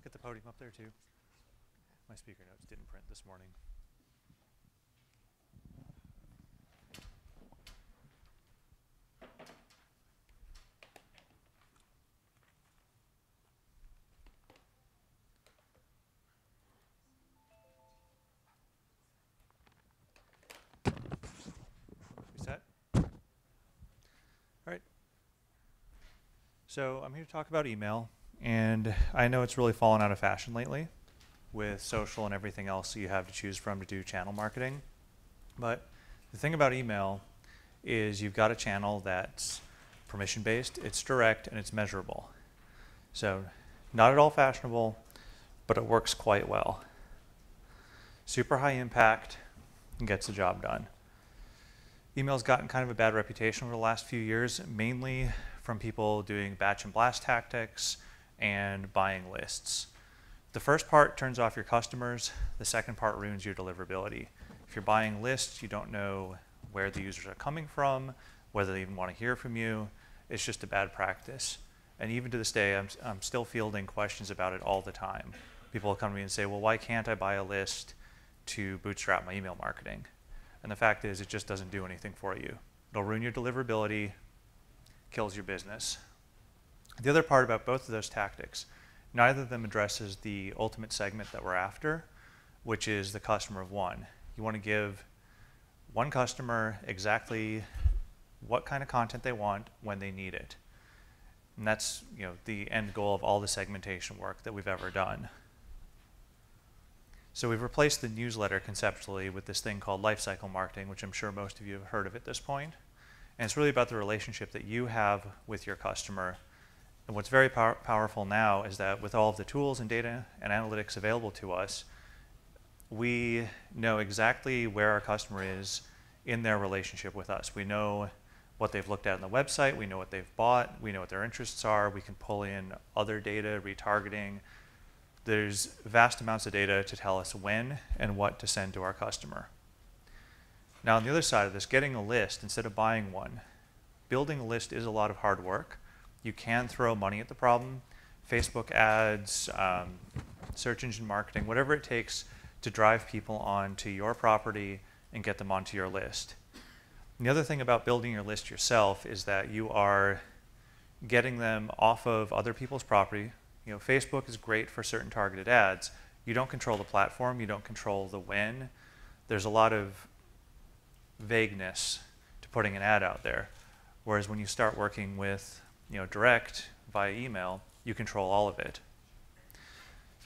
Get the podium up there too. My speaker notes didn't print this morning. You set? All right. So I'm here to talk about email, and I know it's really fallen out of fashion lately with social and everything else that you have to choose from to do channel marketing. But the thing about email is you've got a channel that's permission-based, it's direct, and it's measurable. So not at all fashionable, but it works quite well. Super high impact and gets the job done. Email's gotten kind of a bad reputation over the last few years, mainly from people doing batch and blast tactics and buying lists. The first part turns off your customers. The second part ruins your deliverability. If you're buying lists, you don't know where the users are coming from, whether they even want to hear from you. It's just a bad practice. And even to this day, I'm still fielding questions about it all the time. People will come to me and say, well, why can't I buy a list to bootstrap my email marketing? And the fact is, it just doesn't do anything for you. It'll ruin your deliverability, kills your business. The other part about both of those tactics, neither of them addresses the ultimate segment that we're after, which is the customer of one. You want to give one customer exactly what kind of content they want when they need it. And that's, the end goal of all the segmentation work that we've ever done. So we've replaced the newsletter conceptually with this thing called Lifecycle marketing, which I'm sure most of you have heard of at this point. And it's really about the relationship that you have with your customer. And what's very powerful now is that with all of the tools and data and analytics available to us, we know exactly where our customer is in their relationship with us. We know what they've looked at on the website, we know what they've bought, we know what their interests are, we can pull in other data, retargeting. There's vast amounts of data to tell us when and what to send to our customer. Now on the other side of this, getting a list instead of buying one, building a list is a lot of hard work. You can throw money at the problem, Facebook ads, search engine marketing, whatever it takes to drive people onto your property and get them onto your list. And the other thing about building your list yourself is that you are getting them off of other people's property. Facebook is great for certain targeted ads. You don't control the platform, you don't control the when. There's a lot of vagueness to putting an ad out there. Whereas when you start working with direct via email, you control all of it.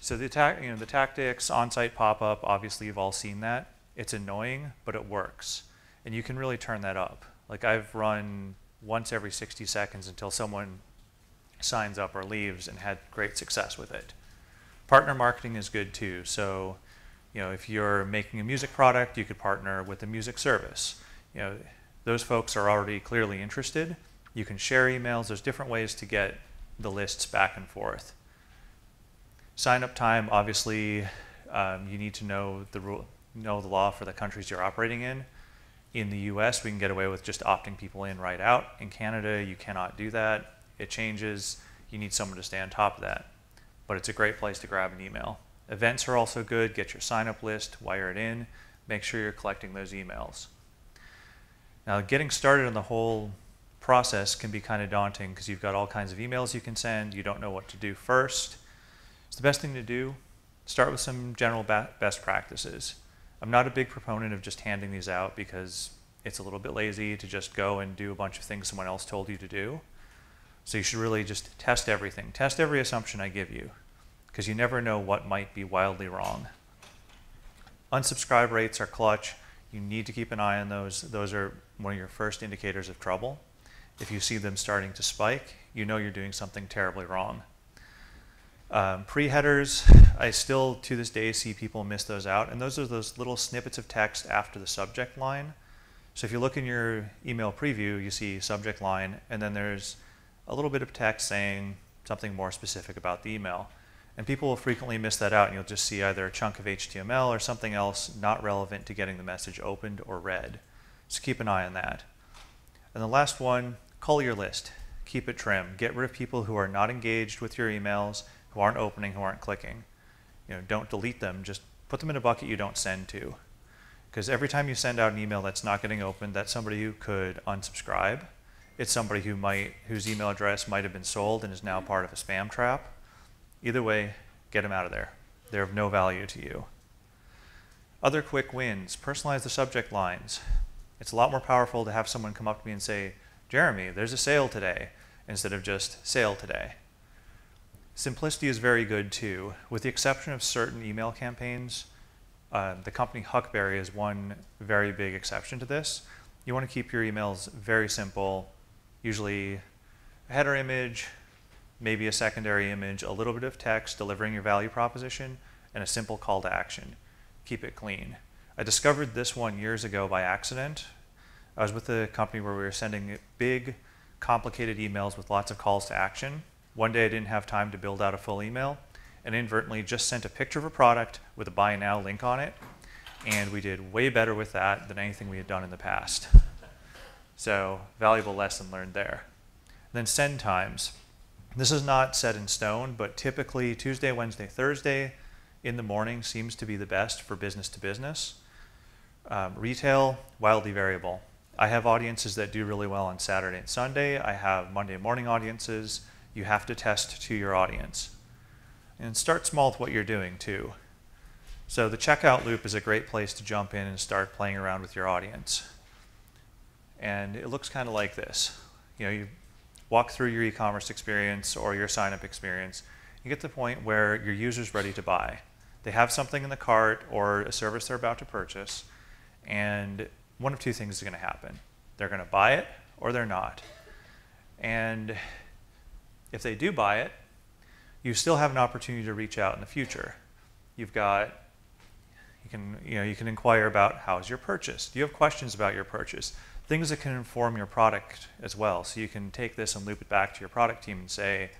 So the tactics, on-site pop-up, obviously you've all seen that. It's annoying, but it works. And you can really turn that up. Like I've run once every 60 seconds until someone signs up or leaves and had great success with it. Partner marketing is good too. So, if you're making a music product, you could partner with a music service. Those folks are already clearly interested. You can share emails. There's different ways to get the lists back and forth. Sign up time, obviously, you need to know the law for the countries you're operating in. In the US, we can get away with just opting people in right out. In Canada, you cannot do that. It changes. You need someone to stay on top of that. But it's a great place to grab an email. Events are also good. Get your sign-up list, wire it in. Make sure you're collecting those emails. Now, getting started on the whole process can be kind of daunting because you've got all kinds of emails you can send. You don't know what to do first. So the best thing to do, start with some general best practices. I'm not a big proponent of just handing these out because it's a little bit lazy to just go and do a bunch of things someone else told you to do. So you should really just test everything. Test every assumption I give you because you never know what might be wildly wrong. Unsubscribe rates are clutch. You need to keep an eye on those. Those are one of your first indicators of trouble. If you see them starting to spike, you know you're doing something terribly wrong. Pre-headers, I still to this day see people miss those out, and those are those little snippets of text after the subject line. So if you look in your email preview, you see subject line, and then there's a little bit of text saying something more specific about the email. And people will frequently miss that out, and you'll just see either a chunk of HTML or something else not relevant to getting the message opened or read. So keep an eye on that. And the last one, cull your list. Keep it trim. Get rid of people who are not engaged with your emails, who aren't opening, who aren't clicking. Don't delete them, just put them in a bucket you don't send to. Because every time you send out an email that's not getting opened, that's somebody who could unsubscribe. It's somebody whose email address might have been sold and is now part of a spam trap. Either way, get them out of there. They're of no value to you. Other quick wins: personalize the subject lines. It's a lot more powerful to have someone come up to me and say, "Jeremy, there's a sale today," instead of just "sale today." Simplicity is very good too. With the exception of certain email campaigns, the company Huckberry is one very big exception to this. You want to keep your emails very simple, usually a header image, maybe a secondary image, a little bit of text delivering your value proposition, and a simple call to action. Keep it clean. I discovered this one years ago by accident. I was with a company where we were sending big, complicated emails with lots of calls to action. One day I didn't have time to build out a full email and inadvertently just sent a picture of a product with a buy now link on it, and we did way better with that than anything we had done in the past. So, valuable lesson learned there. Then send times. This is not set in stone, but typically Tuesday, Wednesday, Thursday in the morning seems to be the best for business to business. Retail, wildly variable. I have audiences that do really well on Saturday and Sunday. I have Monday morning audiences. You have to test to your audience. And start small with what you're doing too. So the checkout loop is a great place to jump in and start playing around with your audience. And it looks kind of like this. You walk through your e-commerce experience or your sign-up experience. You get to the point where your user's ready to buy. They have something in the cart or a service they're about to purchase, and one of two things is going to happen. They're going to buy it or they're not. And if they do buy it, you still have an opportunity to reach out in the future. You can inquire about how's your purchase. Do you have questions about your purchase? Things that can inform your product as well. So you can take this and loop it back to your product team and say,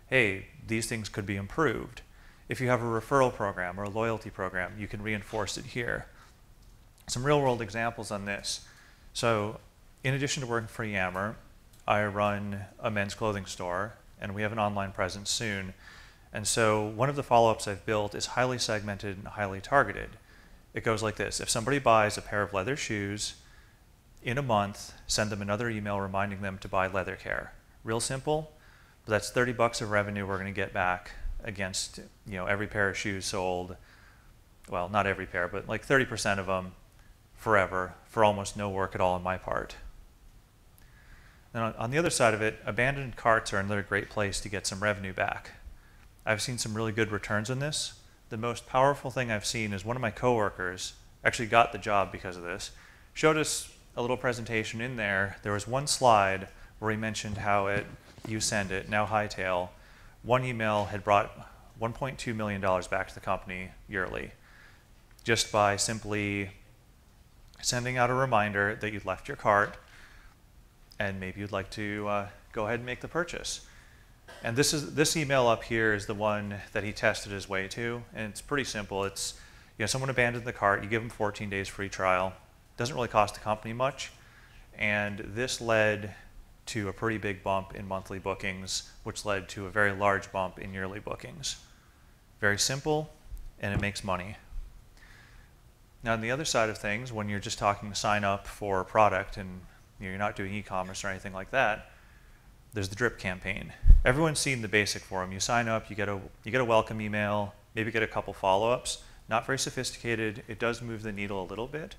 hey, these things could be improved. If you have a referral program or a loyalty program, you can reinforce it here. Some real world examples on this. So in addition to working for Yammer, I run a men's clothing store, and we have an online presence soon. And so one of the follow-ups I've built is highly segmented and highly targeted. It goes like this: if somebody buys a pair of leather shoes, in a month, send them another email reminding them to buy leather care. Real simple, but that's $30 of revenue we're going to get back against every pair of shoes sold. Well, not every pair, but like 30% of them forever for almost no work at all on my part. And on the other side of it, abandoned carts are another great place to get some revenue back. I've seen some really good returns on this. The most powerful thing I've seen is one of my coworkers actually got the job because of this, showed us a little presentation in there. There was one slide where he mentioned how you send it, now Hightail, one email had brought $1.2 million back to the company yearly, just by simply sending out a reminder that you'd left your cart and maybe you'd like to go ahead and make the purchase. And this email up here is the one that he tested his way to, and it's pretty simple. It's someone abandoned the cart, you give them 14 days free trial. Doesn't really cost the company much, and this led to a pretty big bump in monthly bookings, which led to a very large bump in yearly bookings. Very simple, and it makes money. Now on the other side of things, when you're just talking to sign up for a product and you're not doing e-commerce or anything like that, there's the drip campaign. Everyone's seen the basic form. You sign up, you get a welcome email, maybe get a couple follow-ups. Not very sophisticated. It does move the needle a little bit.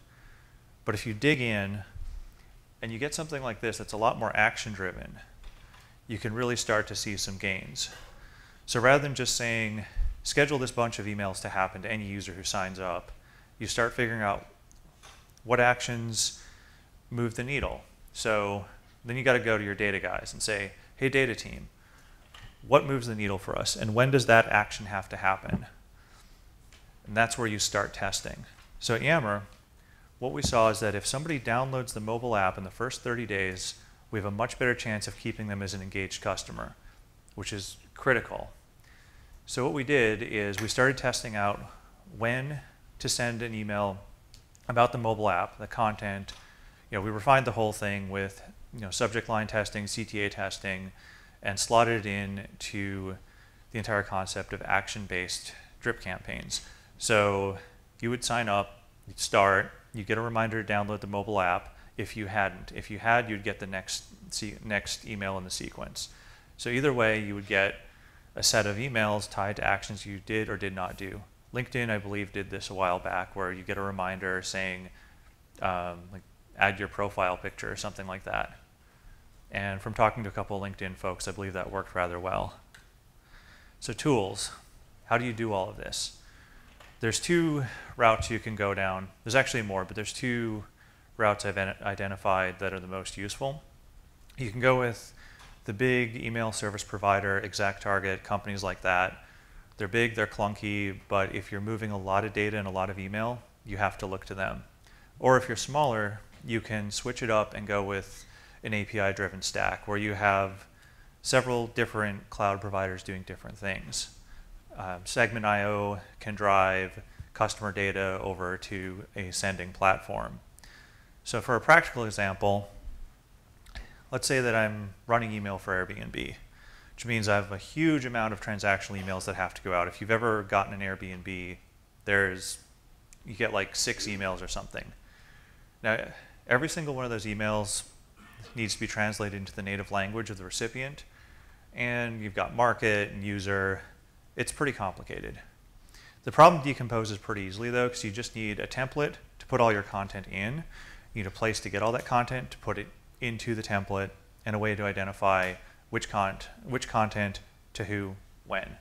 But if you dig in and you get something like this that's a lot more action-driven, you can really start to see some gains. So rather than just saying, schedule this bunch of emails to happen to any user who signs up, you start figuring out what actions move the needle. So then you got to go to your data guys and say, hey, data team, what moves the needle for us, and when does that action have to happen? And that's where you start testing. So at Yammer, what we saw is that if somebody downloads the mobile app in the first 30 days, we have a much better chance of keeping them as an engaged customer, which is critical. So what we did is we started testing out when to send an email about the mobile app, the content. We refined the whole thing with subject line testing, CTA testing, and slotted it in to the entire concept of action-based drip campaigns. So you would sign up, you'd start, you get a reminder to download the mobile app. If you hadn't, if you had, you'd get the next email in the sequence. So either way, you would get a set of emails tied to actions you did or did not do. LinkedIn, I believe, did this a while back, where you get a reminder saying, like, add your profile picture or something like that. And from talking to a couple of LinkedIn folks, I believe that worked rather well. So tools, how do you do all of this? There's two routes you can go down. There's actually more, but there's two routes I've identified that are the most useful. You can go with the big email service provider, ExactTarget, companies like that. They're big, they're clunky, but if you're moving a lot of data and a lot of email, you have to look to them. Or if you're smaller, you can switch it up and go with an API-driven stack where you have several different cloud providers doing different things. Segment.io can drive customer data over to a sending platform. So for a practical example, let's say that I'm running email for Airbnb, which means I have a huge amount of transactional emails that have to go out. If you've ever gotten an Airbnb, you get like 6 emails or something. Now, every single one of those emails needs to be translated into the native language of the recipient, and you've got market and user. It's pretty complicated. The problem decomposes pretty easily though, because you just need a template to put all your content in. You need a place to get all that content, to put it into the template, and a way to identify which content to who, when.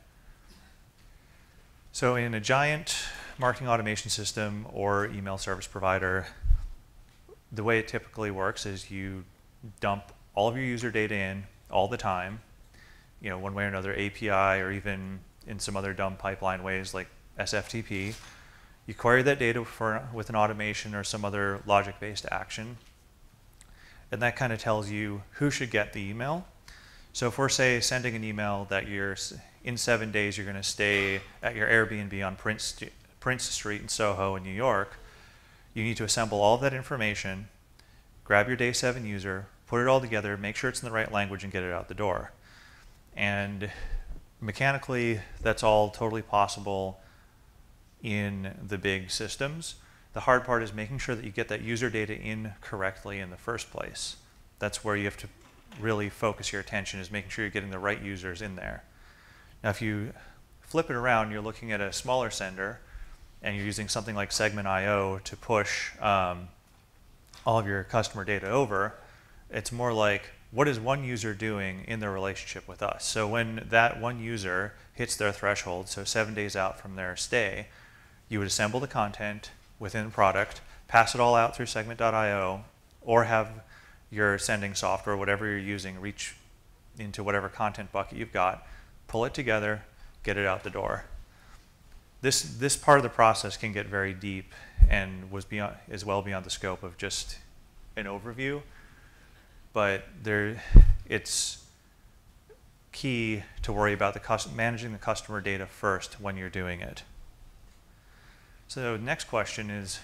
So in a giant marketing automation system or email service provider, the way it typically works is you dump all of your user data in all the time, one way or another, API, or even in some other dumb pipeline ways like SFTP. You query that data with an automation or some other logic-based action, and that kind of tells you who should get the email. So if we're, say, sending an email that in 7 days you're going to stay at your Airbnb on Prince Street in Soho in New York, you need to assemble all of that information, grab your day 7 user, put it all together, make sure it's in the right language, and get it out the door. And mechanically, that's all totally possible in the big systems. The hard part is making sure that you get that user data in correctly in the first place. That's where you have to really focus your attention, is making sure you're getting the right users in there. Now, if you flip it around, you're looking at a smaller sender, and you're using something like Segment.io to push all of your customer data over. It's more like, what is one user doing in their relationship with us? So when that one user hits their threshold, so 7 days out from their stay, you would assemble the content within the product, pass it all out through Segment.io, or have your sending software, whatever you're using, reach into whatever content bucket you've got, pull it together, get it out the door. This part of the process can get very deep and is well beyond the scope of just an overview, but it's key to worry about managing the customer data first when you're doing it. So next question is,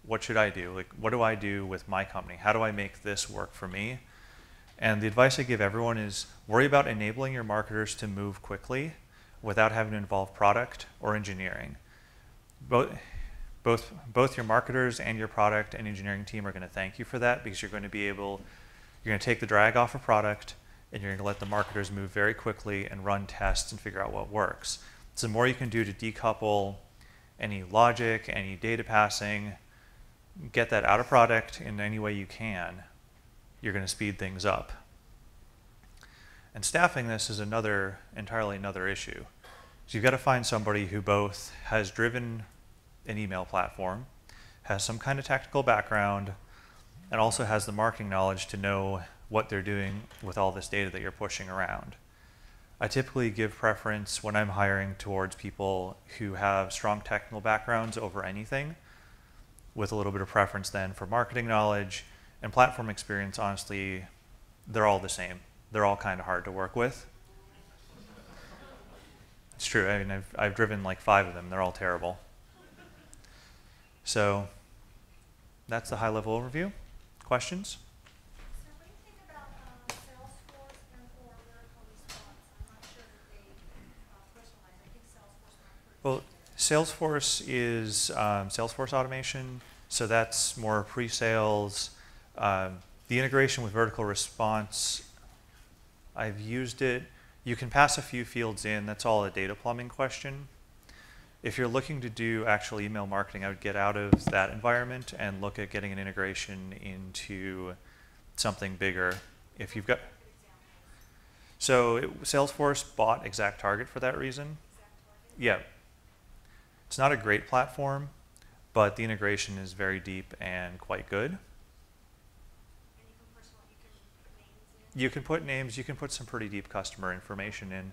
what should I do? Like, what do I do with my company? How do I make this work for me? And the advice I give everyone is worry about enabling your marketers to move quickly without having to involve product or engineering. Both your marketers and your product and engineering team are going to thank you for that, because you're going to take the drag off of product, and you're going to let the marketers move very quickly and run tests and figure out what works. So the more you can do to decouple any logic, any data passing, get that out of product in any way you can, you're going to speed things up. And staffing this is entirely another issue. So you've got to find somebody who both has driven an email platform, has some kind of technical background, and also has the marketing knowledge to know what they're doing with all this data that you're pushing around. I typically give preference when I'm hiring towards people who have strong technical backgrounds over anything, with a little bit of preference then for marketing knowledge and platform experience. Honestly, they're all the same. They're all kind of hard to work with. It's true. I mean, I've driven like 5 of them. They're all terrible. So that's the high-level overview. Questions? So what do you think about Salesforce and or vertical response? I'm not sure that they Well, Salesforce is Salesforce automation, so that's more pre-sales. The integration with vertical response, I've used it. You can pass a few fields in. That's all a data plumbing question. If you're looking to do actual email marketing, I would get out of that environment and look at getting an integration into something bigger. If you've got, so Salesforce bought ExactTarget for that reason. Yeah, it's not a great platform, but the integration is very deep and quite good. You can put names, you can put some pretty deep customer information in.